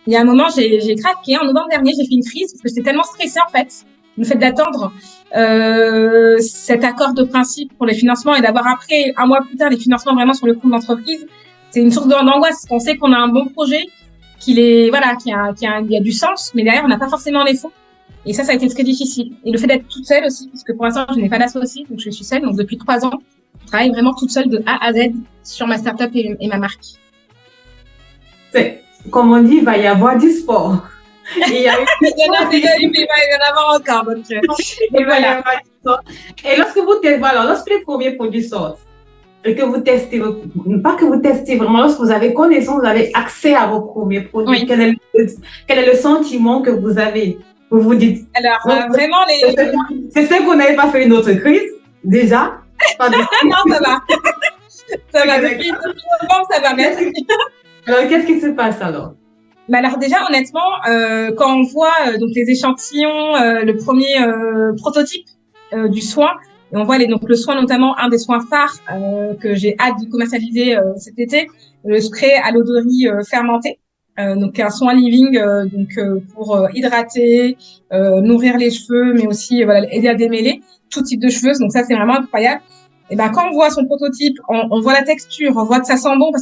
Il y a un moment, j'ai craqué. En novembre dernier, j'ai fait une crise parce que j'étais tellement stressée, en fait, le fait d'attendre cet accord de principe pour les financements et d'avoir après, un mois plus tard, les financements vraiment sur le compte d'entreprise. C'est une source d'angoisse. On sait qu'on a un bon projet, qu'il est, voilà, il y a du sens, mais derrière, on n'a pas forcément les fonds. Et ça a été très difficile. Et le fait d'être toute seule aussi, parce que pour l'instant, je n'ai pas d'associé, donc je suis seule. Donc depuis 3 ans, je travaille vraiment toute seule de A à Z sur ma startup et ma marque. C'est, comme on dit, il va y avoir du sport. Et il y a eu Il y en a déjà eu, mais il va y en avoir encore. Donc il va y voilà. avoir du sport. Et lorsque vous testez, voilà, lorsque les premiers produits sortent, et que vous testez, pas que vous testez vraiment, lorsque vous avez connaissance, vous avez accès à vos premiers produits, Oui. quel est le sentiment que vous avez? Vous vous dites, Alors, vraiment, c'est que vous n'avez pas fait une autre crise, déjà? Pas de... non, ça va. Ça va. Depuis novembre, ça va. Merci. Alors, qu'est-ce qui se passe alors? Bah alors déjà, honnêtement, quand on voit donc les échantillons, le premier prototype du soin, et on voit donc le soin notamment un des soins phares que j'ai hâte de commercialiser cet été, le spray à l'eau de riz fermenté. Donc un soin living pour hydrater, nourrir les cheveux, mais aussi voilà, aider à démêler tout type de cheveux. Donc ça c'est vraiment incroyable. Et ben quand on voit son prototype, on voit la texture, on voit que ça sent bon parce